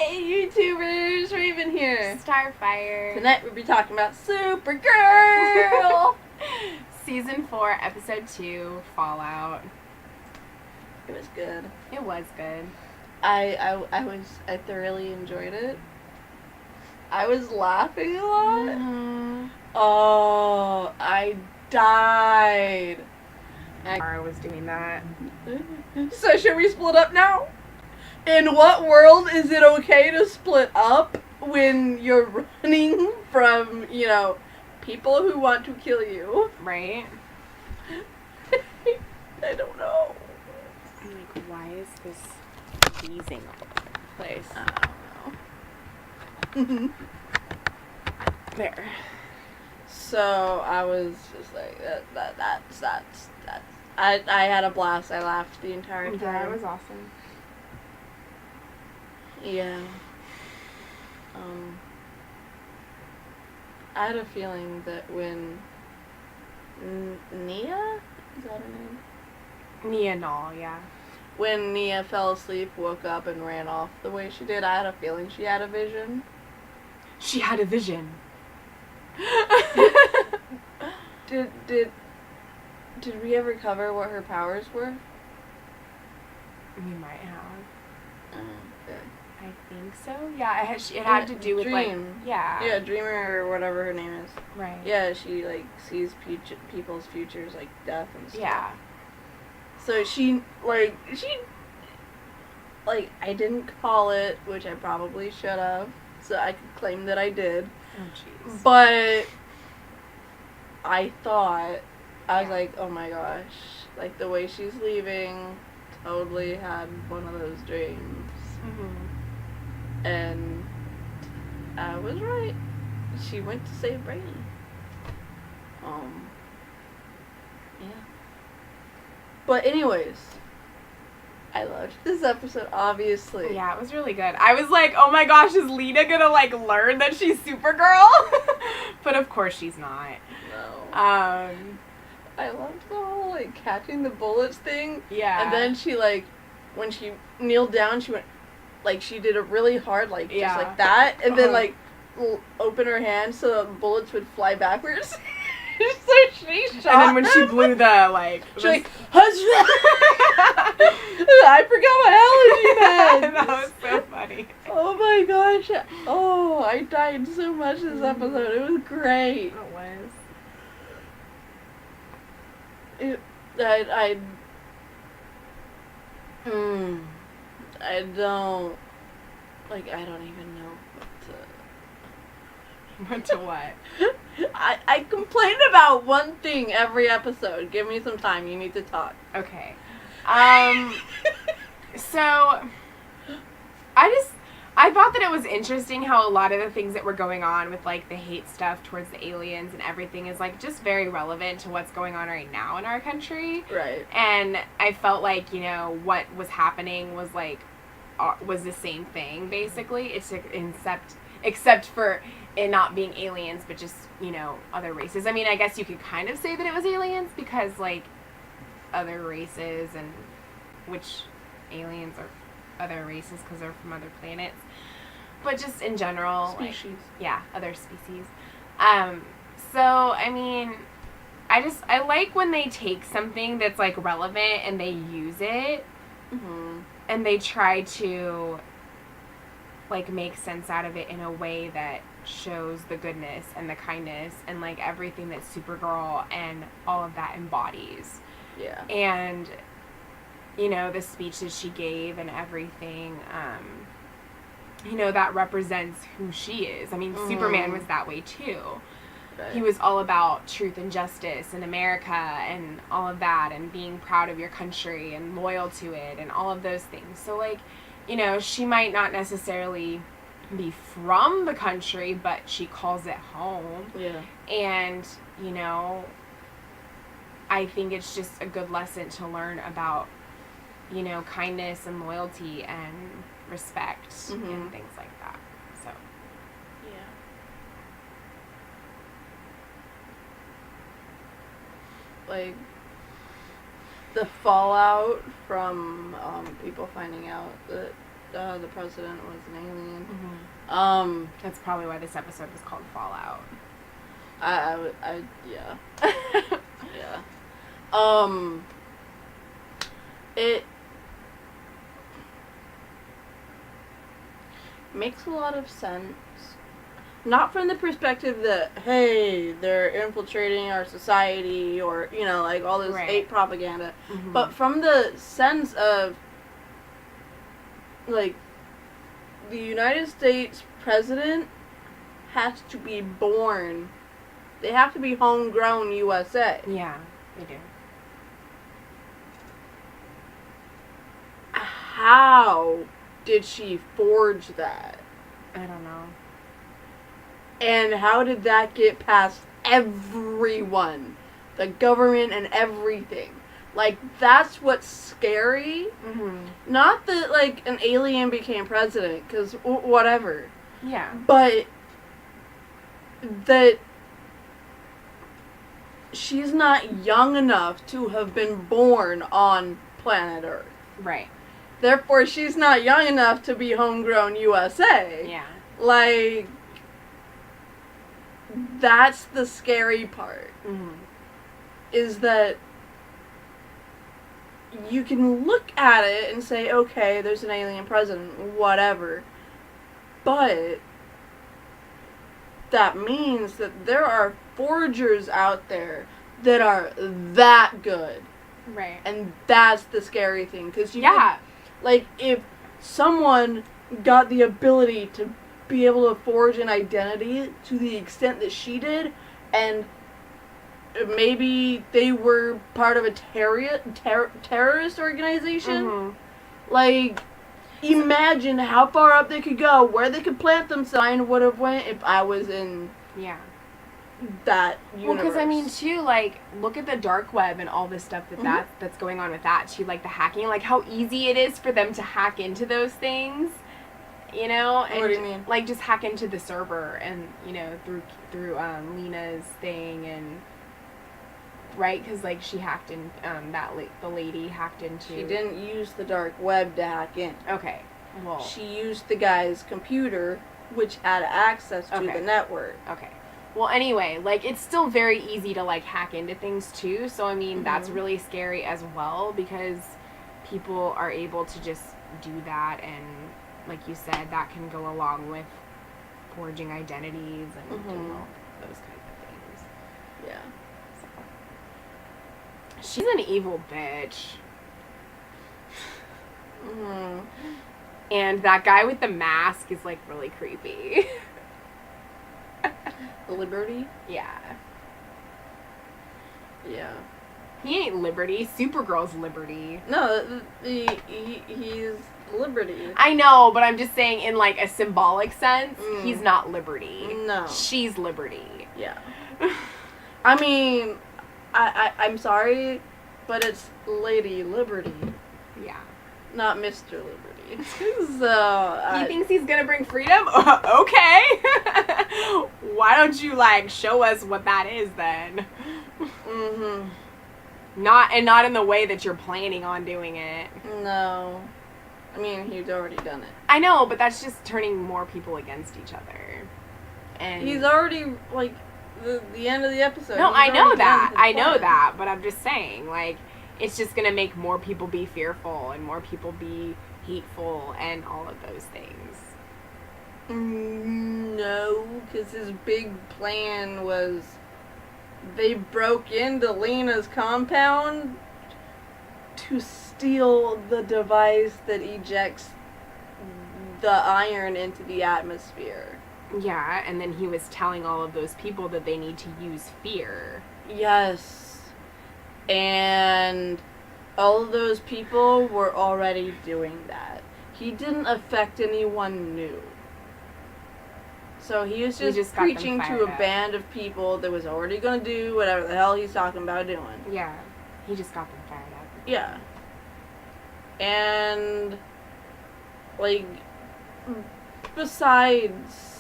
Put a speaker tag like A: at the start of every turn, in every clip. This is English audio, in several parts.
A: Hey YouTubers, Raven here.
B: Starfire.
A: Tonight we'll be talking about Supergirl.
B: Season 4, Episode 2, Fallout.
A: It was good.
B: It was good.
A: I thoroughly enjoyed it. I was laughing a lot.
B: Mm-hmm.
A: Oh, I died.
B: I was doing that.
A: So should we split up now? In what world is it okay to split up when you're running from, people who want to kill you?
B: Right?
A: I don't know.
B: I'm like, why is this wheezing all over the place?
A: I don't know.
B: There.
A: So I was just like, that's. I had a blast. I laughed the entire time.
B: Yeah, it was awesome.
A: Yeah. I had a feeling that when Nia? Is that her name?
B: Nia Nall, yeah.
A: When Nia fell asleep, woke up, and ran off the way she did, I had a feeling she had a vision.
B: She had a vision.
A: Did we ever cover what her powers were?
B: We might have.
A: Okay.
B: I think so. Yeah, it had to do with
A: Dream.
B: Yeah,
A: Dreamer or whatever her name is.
B: right.
A: Yeah, she sees people's futures like death and stuff.
B: Yeah.
A: So I didn't call it, which I probably should have. So I could claim that I did.
B: Oh jeez.
A: But I thought, I was like, oh my gosh, like the way she's leaving, totally had one of those dreams.
B: Mm-hmm.
A: And I was right. She went to save Brady. Yeah. But anyways, I loved this episode, obviously.
B: Yeah, it was really good. I was like, oh my gosh, is Lena gonna learn that she's Supergirl? But of course she's not.
A: No.
B: I
A: loved the whole catching the bullets thing.
B: Yeah.
A: And then she when she kneeled down, she went she did it really hard,
B: yeah.
A: just like that, and then open her hand so the bullets would fly backwards. So she shot.
B: And then when she blew the
A: she husband. I forgot what allergy had.
B: That was so funny.
A: Oh my gosh! Oh, I died so much this episode. It was great.
B: It was.
A: I don't even know
B: What to what?
A: I complain about one thing every episode. Give me some time. You need to talk.
B: Okay. So, I thought that it was interesting how a lot of the things that were going on with, the hate stuff towards the aliens and everything is, just very relevant to what's going on right now in our country.
A: Right.
B: And I felt what was happening was, was the same thing, basically. It's except for it not being aliens, but just, other races. I mean, I guess you could kind of say that it was aliens because, other races and which aliens are other races because they're from other planets. But just in general,
A: species.
B: Other species. So, I mean, I like when they take something that's, relevant and they use it.
A: Mm-hmm.
B: And they try to, make sense out of it in a way that shows the goodness and the kindness and, everything that Supergirl and all of that embodies.
A: Yeah.
B: And, the speech that she gave and everything, that represents who she is. I mean, Superman was that way, too.
A: Right.
B: He was all about truth and justice and America and all of that and being proud of your country and loyal to it and all of those things. So, she might not necessarily be from the country, but she calls it home.
A: Yeah.
B: And, I think it's just a good lesson to learn about, kindness and loyalty and respect and things like that. So.
A: Yeah. The fallout from people finding out that the president was an alien.
B: Mm-hmm. That's probably why this episode was called Fallout.
A: Yeah. Yeah. It makes a lot of sense. Not from the perspective that, hey, they're infiltrating our society or, you know, like all this hate propaganda.
B: Mm-hmm.
A: But from the sense of, like, the United States president has to be born. They have to be homegrown USA.
B: Yeah, they do.
A: How did she forge that?
B: I don't know.
A: And how did that get past everyone? The government and everything. Like, that's what's scary.
B: Mm-hmm.
A: Not that, like, an alien became president, because whatever.
B: Yeah.
A: But that she's not young enough to have been born on planet Earth.
B: Right.
A: Therefore, she's not young enough to be homegrown USA.
B: Yeah.
A: Like, that's the scary part.
B: Mm-hmm.
A: Is that you can look at it and say, okay, there's an alien president, whatever. But that means that there are forgers out there that are that good.
B: Right.
A: And that's the scary thing. Because
B: yeah.
A: Like, if someone got the ability to be able to forge an identity to the extent that she did, and maybe they were part of a terrorist organization, like, imagine how far up they could go, where they could plant themselves. I would have went if I was in that universe.
B: Well, because, I mean, too, like, look at the dark web and all this stuff that's going on with that, too, like, the hacking, like, how easy it is for them to hack into those things, you know? And
A: what do you mean?
B: Like, just hack into the server and, you know, through Lena's thing and... Right, because, like, she hacked in, the lady hacked into...
A: She didn't use the dark web to hack in.
B: Okay, well...
A: She used the guy's computer, which had access to the network.
B: Okay. Well, anyway, like, it's still very easy to, like, hack into things, too, so, I mean, that's really scary as well, because people are able to just do that, and, like you said, that can go along with forging identities and doing all those kinds of things.
A: Yeah.
B: She's an evil bitch. And that guy with the mask is, like, really creepy.
A: Liberty?
B: Yeah.
A: Yeah.
B: He ain't Liberty. Supergirl's Liberty.
A: No, he's Liberty.
B: I know, but I'm just saying in, like, a symbolic sense, he's not Liberty.
A: No.
B: She's Liberty.
A: Yeah. I mean... I'm sorry, but it's Lady Liberty.
B: Yeah.
A: Not Mr. Liberty. So,
B: he thinks he's gonna bring freedom? Okay. Why don't you, like, show us what that is, then? Not in the way that you're planning on doing it.
A: No. I mean, he's already done it.
B: I know, but that's just turning more people against each other. And
A: he's already, like... The end of the episode.
B: No, I know that. I know that, but I'm just saying, like, it's just gonna make more people be fearful and more people be hateful and all of those things.
A: No, because his big plan was they broke into Lena's compound to steal the device that ejects the iron into the atmosphere.
B: Yeah, and then he was telling all of those people that they need to use fear.
A: Yes. And all of those people were already doing that. He didn't affect anyone new. So he was just preaching to a band of people that was already going to do whatever the hell he's talking about doing.
B: Yeah. He just got them fired up.
A: Yeah. And, like, besides...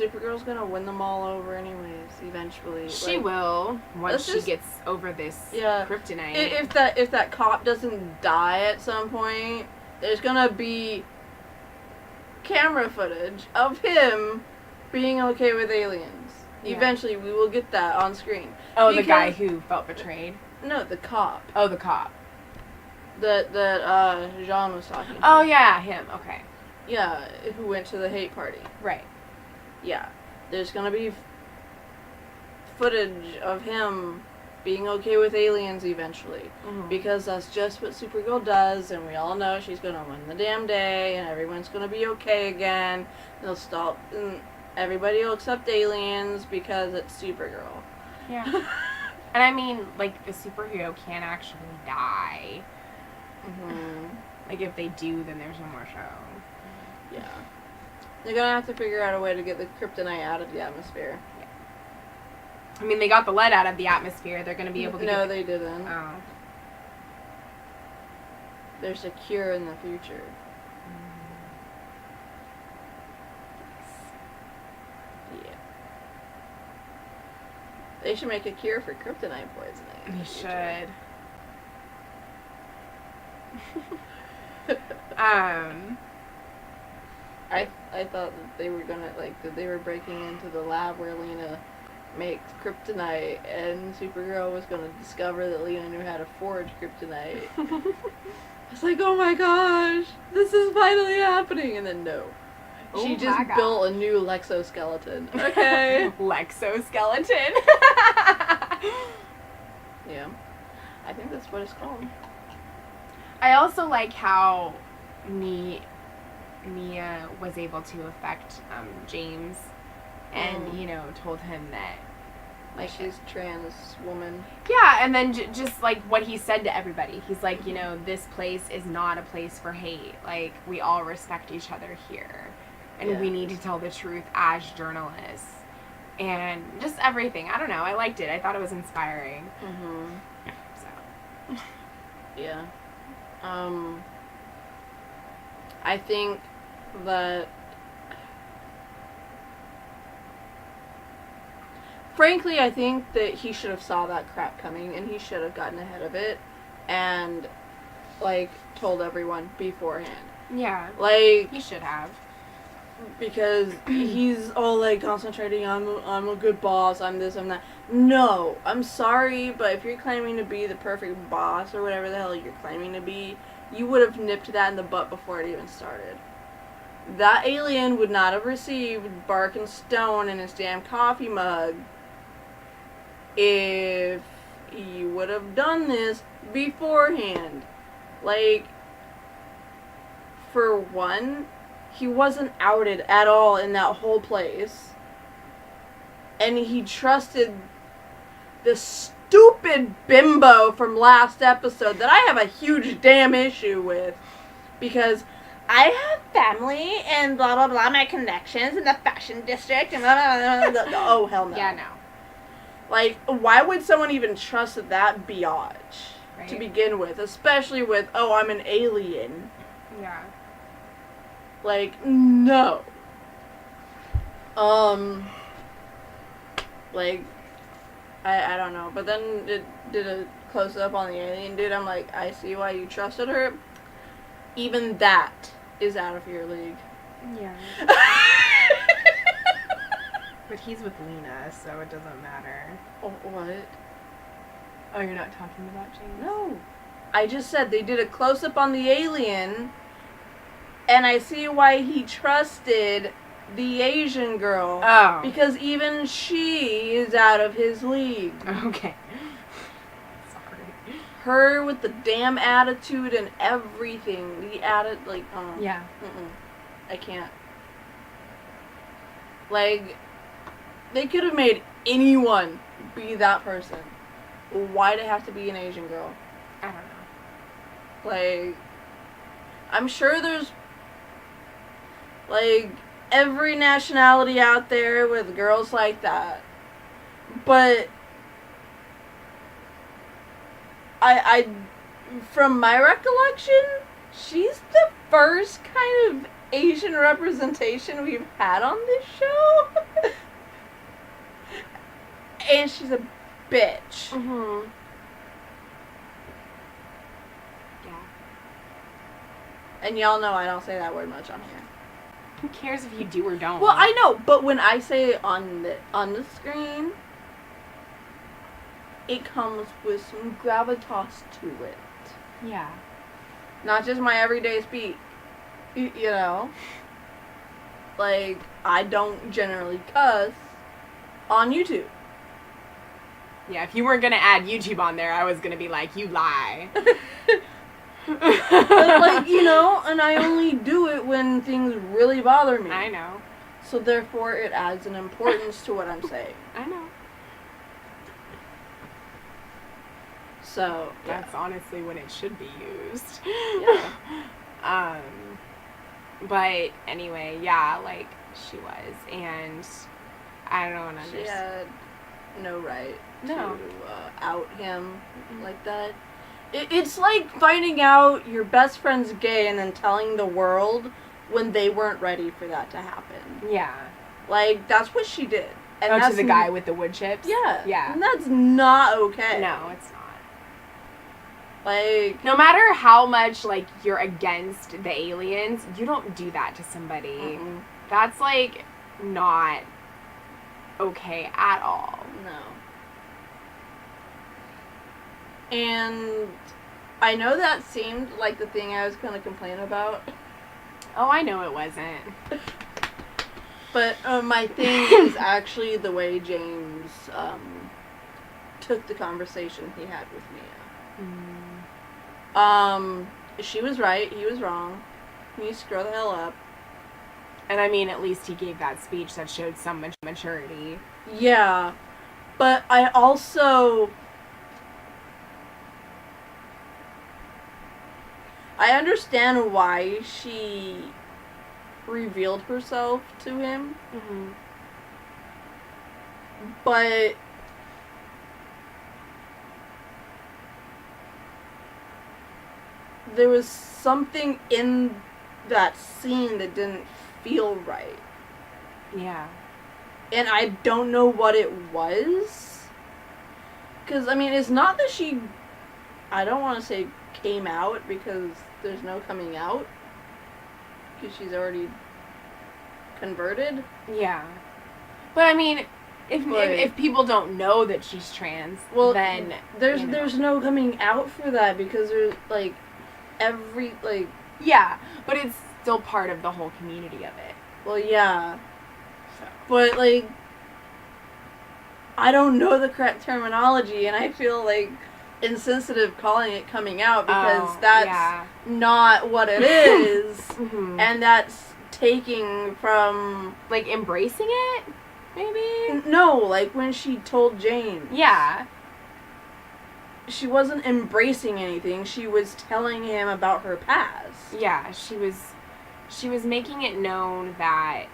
A: Supergirl's gonna win them all over anyways, eventually.
B: She
A: Like,
B: will once she
A: just-
B: gets over this
A: Yeah.
B: kryptonite.
A: If that cop doesn't die at some point, there's gonna be camera footage of him being okay with aliens.
B: Yeah.
A: Eventually, we will get that on screen.
B: Oh, the
A: Because-
B: guy who felt betrayed.
A: No, the cop
B: Oh, the cop.
A: that Jean was talking to.
B: Oh yeah, him. Okay,
A: Yeah, who went to the hate party.
B: right.
A: Yeah, there's gonna be footage of him being okay with aliens eventually.
B: Mhm.
A: Because that's just what Supergirl does, and we all know she's gonna win the damn day, and everyone's gonna be okay again. They'll stop, and everybody will accept aliens because it's Supergirl.
B: Yeah. And I mean, like, the superhero can actually die.
A: hmm
B: Like, if they do, then there's no more show.
A: Yeah. They're gonna have to figure out a way to get the kryptonite out of the atmosphere.
B: I mean, they got the lead out of the atmosphere. They're gonna be able to.
A: No,
B: get
A: they didn't.
B: Oh.
A: There's a cure in the future. Yeah. They should make a cure for kryptonite poisoning. in
B: We
A: the future.
B: should.
A: I thought that they were gonna that they were breaking into the lab where Lena makes kryptonite, and Supergirl was gonna discover that Lena knew how to forge kryptonite. I was like, oh my gosh, this is finally happening, and then no.
B: Oh
A: She
B: my
A: just
B: God.
A: built a new Lexoskeleton. Okay.
B: Lexoskeleton.
A: Yeah. I think that's what it's called.
B: I also like how Mia was able to affect James, and told him that,
A: Like she's trans woman.
B: yeah, and then just like what he said to everybody. He's like, this place is not a place for hate. Like, we all respect each other here, and we
A: Yeah.
B: need to tell the truth as journalists, and just everything. I don't know. I liked it. I thought it was inspiring.
A: Mm-hmm.
B: So.
A: Yeah. I think that frankly, I think that he should have saw that crap coming, and he should have gotten ahead of it and told everyone beforehand.
B: Yeah.
A: Like,
B: He should have.
A: because he's all concentrating on I'm a good boss, I'm this, I'm that. No, I'm sorry, but if you're claiming to be the perfect boss or whatever the hell you're claiming to be, you would have nipped that in the butt before it even started. That alien would not have received bark and stone in his damn coffee mug if you would have done this beforehand. For one, he wasn't outed at all in that whole place. And he trusted this stupid bimbo from last episode that I have a huge damn issue with. Because I have family and blah blah blah, my connections in the fashion district and blah blah blah blah. Oh, hell no.
B: Yeah, no.
A: Why would someone even trust that biatch to
B: Right.
A: begin with? Especially with, oh, I'm an alien.
B: Yeah.
A: No. I don't know. But then it did a close up on the alien dude. I'm like, I see why you trusted her. Even that is out of your league.
B: Yeah. But he's with Lena, so it doesn't matter.
A: Oh, what?
B: Oh, you're not talking about James?
A: No. I just said they did a close up on the alien, and I see why he trusted the Asian girl.
B: Oh.
A: Because even she is out of his league.
B: Okay. Sorry.
A: Her with the damn attitude and everything. The
B: Yeah.
A: I can't. They could have made anyone be that person. Why'd it have to be an Asian girl?
B: I don't know.
A: I'm sure there's, every nationality out there with girls like that. But, I from my recollection, she's the first kind of Asian representation we've had on this show. And she's a bitch.
B: Mm-hmm. Yeah.
A: And y'all know I don't say that word much on here.
B: Who cares if you do or don't?
A: Well, I know, but when I say it on the screen, it comes with some gravitas to it.
B: Yeah.
A: Not just my everyday speak. You know? Like, I don't generally cuss on YouTube.
B: Yeah, if you weren't gonna add YouTube on there, I was gonna be like, you lie.
A: But, like, you know, and I only do it when things really bother me.
B: I know.
A: So therefore it adds an importance to what I'm saying.
B: I know.
A: So, yeah.
B: That's honestly when it should be used.
A: Yeah.
B: But anyway, yeah, like, she was, and I don't understand.
A: She had no right
B: No.
A: to out him like that. It's like finding out your best friend's gay and then telling the world when they weren't ready for that to happen.
B: Yeah.
A: Like, that's what she did. And
B: Oh,
A: that's
B: to the guy with the wood chips?
A: Yeah.
B: Yeah.
A: And that's not okay.
B: No, it's not.
A: Like,
B: No matter how much, like, you're against the aliens, you don't do that to somebody.
A: mm-mm.
B: That's, like, not okay at all.
A: No. And I know that seemed like the thing I was going to complain about.
B: Oh, I know it wasn't.
A: But my thing is actually the way James took the conversation he had with Mia. She was right, he was wrong. He needs to grow the hell up.
B: And I mean, at least he gave that speech that showed some maturity.
A: Yeah, but I also... I understand why she revealed herself to him,
B: Mm-hmm.
A: but there was something in that scene that didn't feel right.
B: Yeah.
A: And I don't know what it was. Because, I mean, it's not that she... I don't want to say came out, because there's no coming out. Because she's already converted.
B: Yeah. But I mean, if people don't know that she's trans,
A: Well,
B: then
A: there's no coming out for that, because there's, like,
B: yeah, but it's still part of the whole community of it.
A: well, yeah.
B: So.
A: But, like, I don't know the correct terminology, and I feel, like, insensitive calling it coming out, because that's not what it is,
B: Mm-hmm.
A: and that's taking from...
B: Like, embracing it, maybe?
A: No, like, when she told James.
B: Yeah.
A: She wasn't embracing anything, she was telling him about her past.
B: Yeah, she was making it known that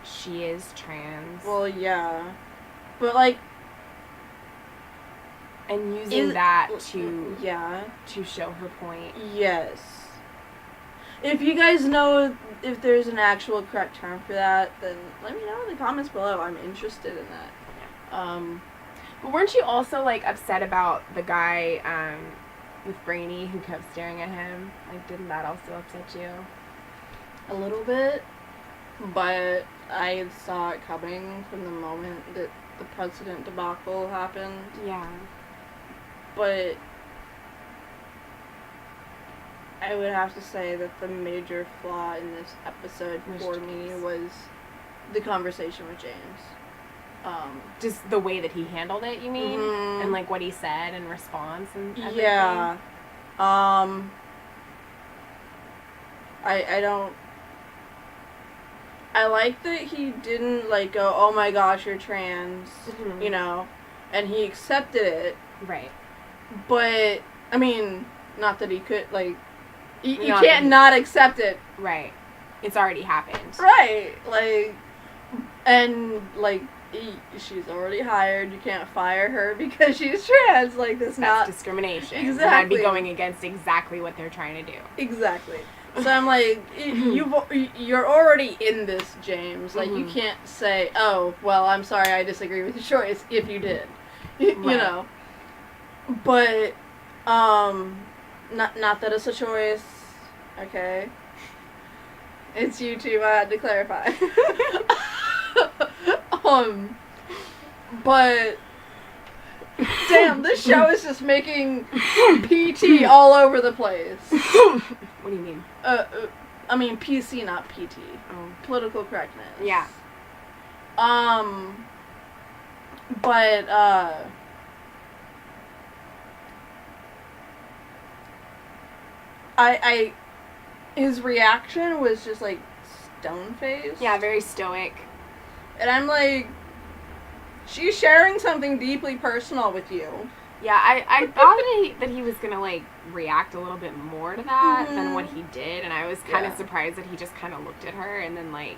B: she is trans.
A: Well, yeah. But, like...
B: And using that to show her point.
A: Yes. If you guys know if there's an actual correct term for that, then let me know in the comments below. I'm interested in that.
B: Yeah. But weren't you also, like, upset about the guy with Brainy who kept staring at him? Like, didn't that also upset you?
A: A little bit, but I saw it coming from the moment that the president debacle happened.
B: Yeah.
A: But I would have to say that the major flaw in this episode for me was the conversation with James.
B: Just the way that he handled it, you mean?
A: Mm-hmm.
B: And, like, what he said in response and everything?
A: Yeah. I don't... I like that he didn't, like, go, oh my gosh, you're trans,
B: Mm-hmm.
A: you know, and he accepted it.
B: Right.
A: But, I mean, not that he could, like, you
B: Not
A: can't not accept it.
B: Right. It's already happened.
A: Right. Like, and, like, she's already hired. You can't fire her because she's trans. Like, that's not...
B: discrimination.
A: Exactly.
B: And that'd be going against exactly what they're trying to do.
A: Exactly. So I'm like, you're already in this, James. Like, you
B: Mhm.
A: can't say, oh, well, I'm sorry, I disagree with your choice, if you did. you
B: Right.
A: know. But, not that it's a choice, okay? It's YouTube, I had to clarify. But, damn, this show is just making PT all over the place.
B: What do you mean?
A: I mean PC, not PT.
B: Oh.
A: Political correctness.
B: Yeah.
A: But, his reaction was just like stone-faced.
B: Yeah, very stoic.
A: And I'm like, she's sharing something deeply personal with you.
B: Yeah, I thought that he was gonna like react a little bit more to that than what he did, and I was kind of surprised that he just kind of looked at her and then like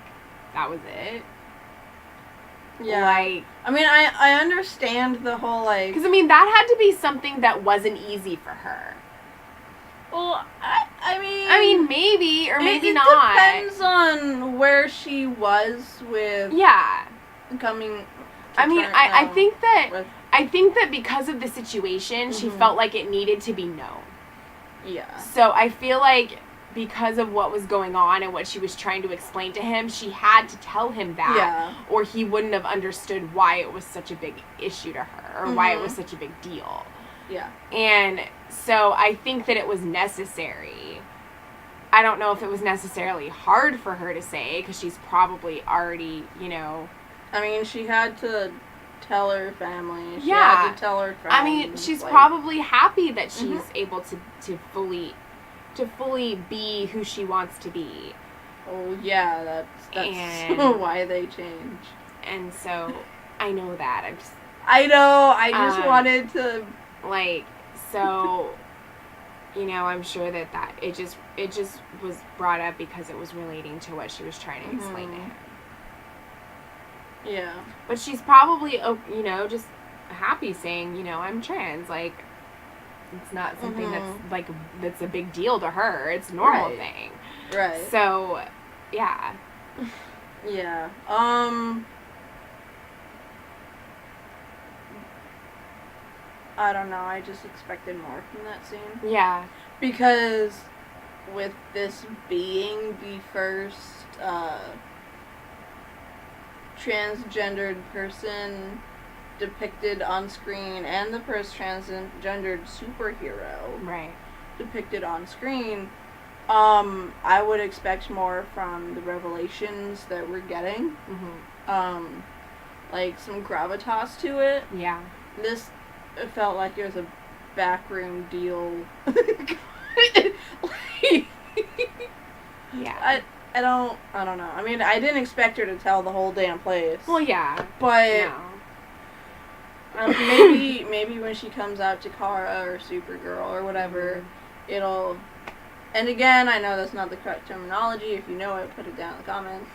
B: that was it.
A: Yeah.
B: Like,
A: I mean, I understand the whole like.
B: because I mean that had to be something that wasn't easy for her.
A: Well, I mean
B: Maybe or maybe
A: it
B: not.
A: Depends on where she was with.
B: Yeah.
A: Coming.
B: I mean, I think that.
A: With,
B: I think that because of the situation, she felt like it needed to be known.
A: Yeah.
B: So I feel like because of what was going on and what she was trying to explain to him, she had to tell him that, or he wouldn't have understood why it was such a big issue to her, or why it was such a big deal.
A: Yeah.
B: And so I think that it was necessary. I don't know if it was necessarily hard for her to say, because she's probably already, you know...
A: I mean, she had to tell her family. She had to tell her friends.
B: I mean, she's probably happy that she's able to fully be who she wants to be.
A: Oh, yeah, that's why they change.
B: And so, I know that.
A: I know, I just wanted to...
B: Like, so, you know, I'm sure that it just was brought up because it was relating to what she was trying to explain to him.
A: Yeah.
B: But she's probably, you know, just happy saying, you know, I'm trans. Like, it's not something that's a big deal to her. It's a normal thing.
A: Right.
B: So, yeah.
A: Yeah. I don't know. I just expected more from that scene.
B: Yeah.
A: Because with this being the first transgendered person depicted on screen and the first transgendered superhero depicted on screen, I would expect more from the revelations that we're getting. Like some gravitas to it.
B: Yeah.
A: This felt like it was a backroom deal.
B: Yeah.
A: I don't know. I mean, I didn't expect her to tell the whole damn place.
B: Well, yeah.
A: But maybe when she comes out to Kara or Supergirl or whatever, it'll... And again, I know that's not the correct terminology. If you know it, put it down in the comments.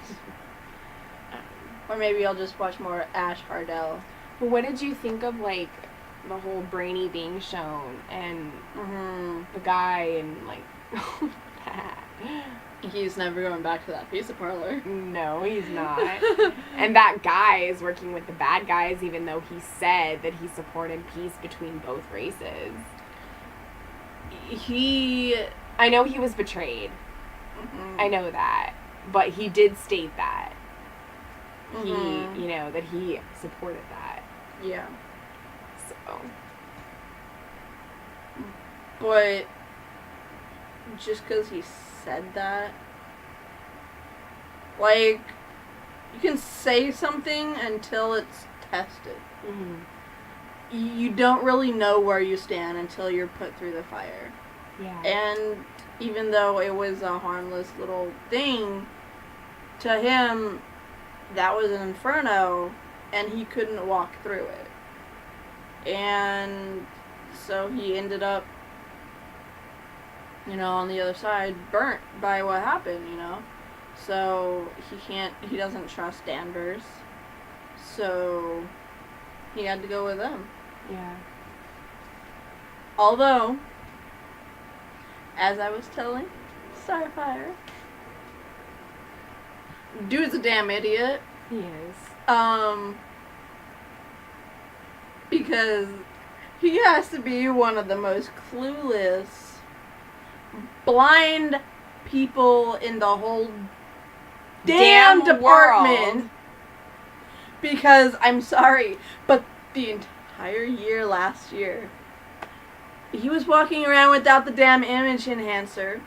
A: Or maybe I'll just watch more Ash Hardell.
B: But what did you think of, like, the whole Brainy being shown and the guy and, like, that?
A: He's never going back to that pizza parlor.
B: No, he's not. And that guy is working with the bad guys, even though he said that he supported peace between both races. I know he was betrayed. I know that. But he did state that. He, you know, that he supported that.
A: Yeah.
B: So.
A: But just because he said that, like, you can say something until it's tested. You don't really know where you stand until you're put through the fire.
B: Yeah.
A: And even though it was a harmless little thing, to him, that was an inferno, and he couldn't walk through it. And so he ended up, you know, on the other side, burnt by what happened, you know? So he doesn't trust Danvers. So he had to go with them.
B: Yeah.
A: Although, as I was telling Starfire, dude's a damn idiot.
B: He is.
A: Because he has to be one of the most clueless, blind people in the whole damn department.
B: World.
A: Because, I'm sorry, but the entire year last year, he was walking around without the damn image enhancer.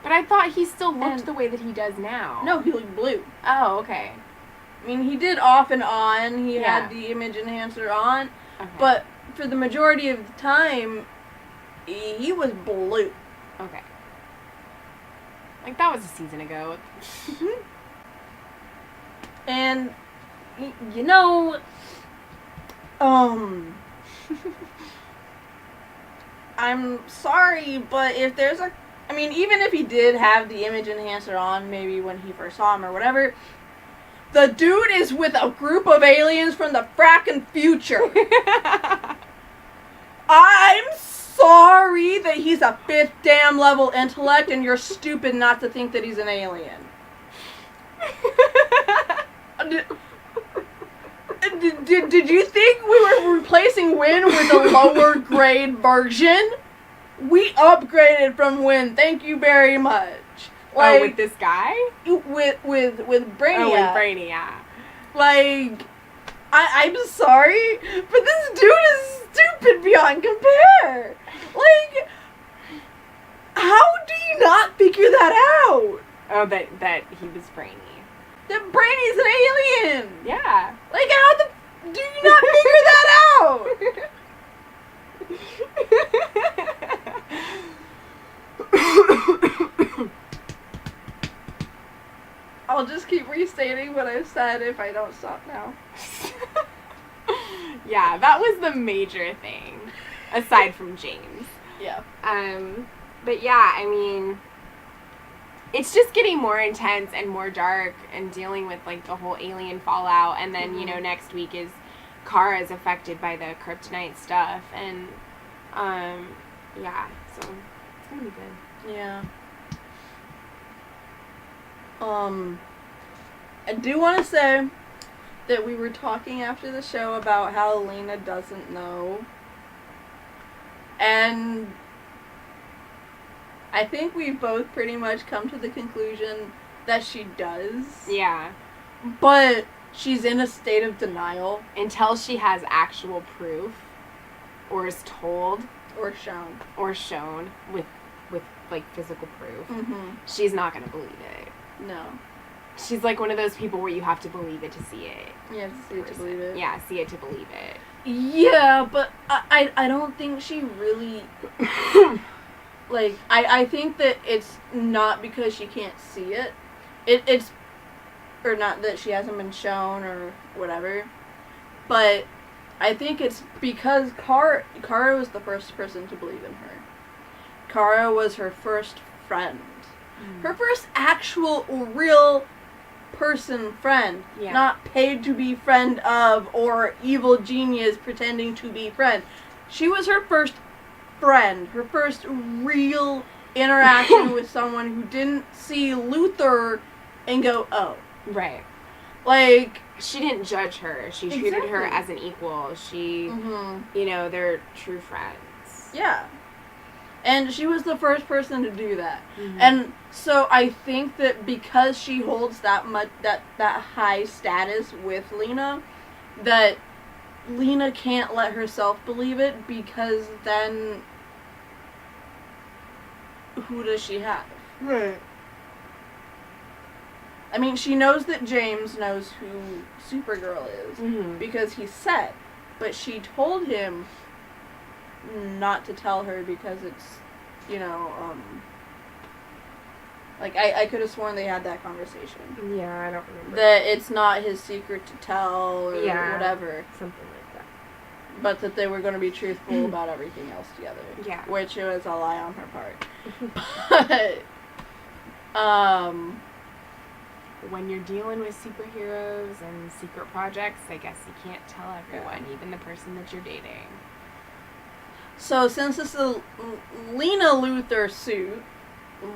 B: But I thought he still looked the way that he does now.
A: No, he looked blue.
B: Oh, okay.
A: I mean, he did off and on. He had the image enhancer on.
B: Okay.
A: But for the majority of the time, he was blue.
B: Okay. Like, that was a season ago.
A: And, you know, I'm sorry, but if there's a... I mean, even if he did have the image enhancer on, maybe when he first saw him or whatever, the dude is with a group of aliens from the frackin' future. I'm sorry that he's a 5th damn level intellect and you're stupid not to think that he's an alien. Did you think we were replacing Win with a lower grade version? We upgraded from Win. Thank you very much. Like,
B: with this guy?
A: With Brainiac.
B: Oh, with Brainiac.
A: Like, I'm sorry, but this dude is stupid beyond compare. Like, how do you not figure that out?
B: Oh, that he was brainy.
A: That Brainy's an alien.
B: Yeah.
A: Like, how do you not figure that out? I'll just keep restating what I've said if I don't stop now.
B: Yeah, that was the major thing, aside from James.
A: Yeah.
B: But yeah, I mean, it's just getting more intense and more dark and dealing with, like, the whole alien fallout. And then, you know, next week is Kara's affected by the kryptonite stuff. And, yeah, so it's gonna be good.
A: Yeah. I do want to say that we were talking after the show about how Lena doesn't know. And I think we've both pretty much come to the conclusion that she does.
B: Yeah.
A: But she's in a state of denial.
B: Until she has actual proof, or is told,
A: Or shown.
B: or shown with like, physical proof,
A: She's
B: not gonna believe it.
A: No.
B: She's like one of those people where you have to believe it to see it.
A: You have to see it to believe it.
B: Yeah, see it to believe it.
A: Yeah, but I don't think she really... Like, I think that it's not because she can't see it. It's... Or not that she hasn't been shown or whatever. But I think it's because Kara was the first person to believe in her. Kara was her first friend. Her first actual, real person friend.
B: Yeah.
A: Not paid to be friend of or evil genius pretending to be friend. She was her first friend. Her first real interaction with someone who didn't see Luther and go, oh.
B: Right.
A: Like...
B: She didn't judge her. She treated her as an equal. She, you know, they're true friends.
A: Yeah. And she was the first person to do that. And so I think that because she holds that high status with Lena, that Lena can't let herself believe it, because then who does she have?
B: Right.
A: I mean, she knows that James knows who Supergirl is, because he said, but she told him not to tell her because it's, you know, like, I could have sworn they had that conversation.
B: Yeah, I don't remember.
A: That it's not his secret to tell, or whatever.
B: Something like that.
A: But that they were going to be truthful about everything else together.
B: Yeah.
A: Which was a lie on her part. But,
B: when you're dealing with superheroes and secret projects, I guess you can't tell everyone, even the person that you're dating.
A: So since it's a Lena Luthor suit,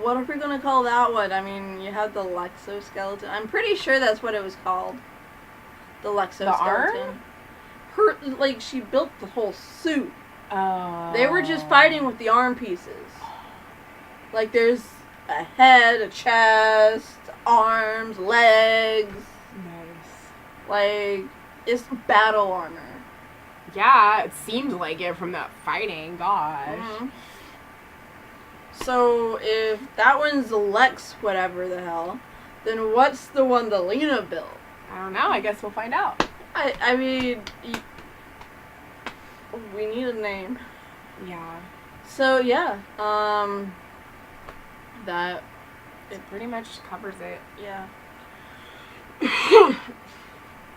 A: what are we going to call that one? I mean, you have the Lexoskeleton. I'm pretty sure that's what it was called. The Lexoskeleton.
B: The arm?
A: she built the whole suit.
B: Oh.
A: They were just fighting with the arm pieces. Like, there's a head, a chest, arms, legs.
B: Nice.
A: Like, it's battle armor.
B: Yeah, it seemed like it from that fighting. Gosh.
A: Mm-hmm. So, if that one's Lex whatever the hell, then what's the one that Lena built?
B: I don't know. I guess we'll find out.
A: I mean, we need a name.
B: Yeah.
A: So, yeah, that,
B: It pretty much covers it.
A: yeah.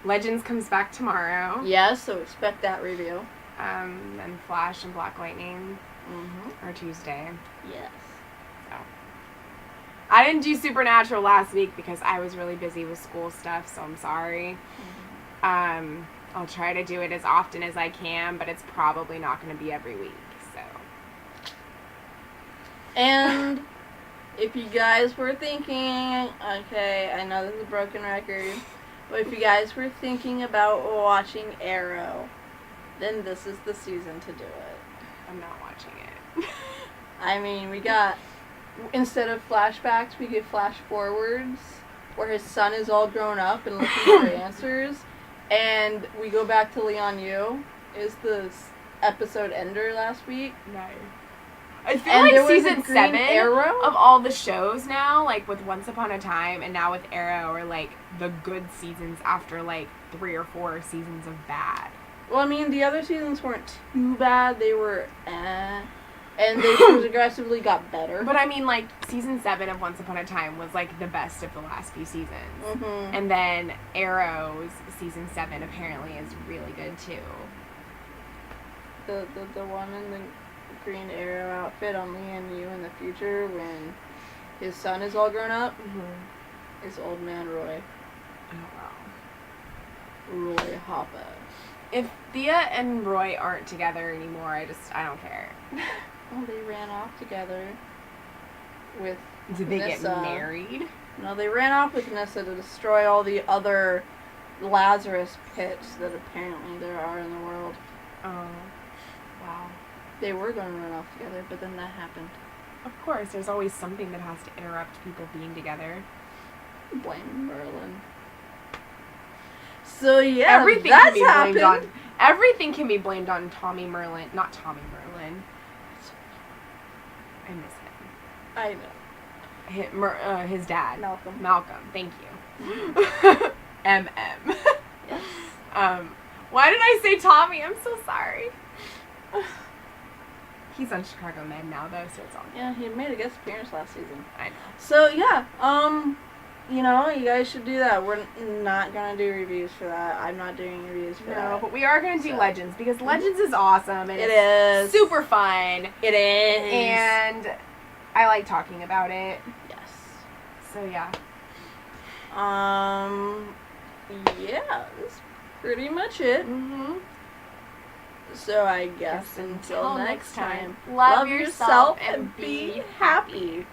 B: Legends comes back tomorrow.
A: Yeah, so expect that review.
B: And Flash and Black Lightning
A: Mm-hmm.
B: are Tuesday.
A: Yes.
B: So. I didn't do Supernatural last week because I was really busy with school stuff, so I'm sorry.
A: Mm-hmm.
B: I'll try to do it as often as I can, but it's probably not going to be every week, so.
A: And if you guys were thinking, okay, I know this is a broken record, but if you guys were thinking about watching Arrow, then this is the season to do it.
B: I'm not watching it.
A: I mean, we got, instead of flashbacks, we get flash forwards, where his son is all grown up and looking for answers, and we go back to Leon Yu, is the episode ender last week.
B: No. I feel
A: And there
B: like
A: was a
B: season
A: Green
B: 7
A: Arrow?
B: of all the shows now, like with Once Upon a Time and now with Arrow, are like the good seasons after like 3 or 4 seasons of bad.
A: Well, I mean, the other seasons weren't too bad. They were and they progressively got better.
B: But I mean, like, season 7 of Once Upon a Time was like the best of the last few seasons.
A: Mm-hmm.
B: And then Arrow's season 7 apparently is really good too.
A: The one in the Green Arrow outfit on Leon Yu in the future when his son is all grown up is Old Man Roy.
B: Oh, wow.
A: Roy Hoppa.
B: If Thea and Roy aren't together anymore, I don't care.
A: Well, they ran off together with
B: Did they
A: Nessa.
B: get married?
A: No, they ran off with Nessa to destroy all the other Lazarus pits that apparently there are in the world.
B: Oh, wow.
A: They were going to run off together, but then that happened.
B: Of course, there's always something that has to interrupt people being together.
A: Blame Merlin. So yeah,
B: Everything
A: that's
B: can be blamed
A: happened.
B: on. Everything can be blamed on Tommy Merlin, not Tommy Merlin. I miss him.
A: I know.
B: His dad.
A: Malcolm.
B: Thank you. MM.
A: Yes.
B: Why did I say Tommy? I'm so sorry. He's on Chicago Med now, though, so it's all good.
A: Yeah, he made a guest appearance last season.
B: I know.
A: So yeah, you know, you guys should do that. We're not gonna do reviews for that. I'm not doing reviews for
B: No,
A: that.
B: but we are going to do Legends, because Legends is awesome, and
A: It
B: it's
A: is
B: super fun,
A: It is.
B: and I like talking about it.
A: Yes.
B: So yeah.
A: Yeah, that's pretty much it.
B: Mm-hmm.
A: So I guess until next time,
B: love yourself and be happy.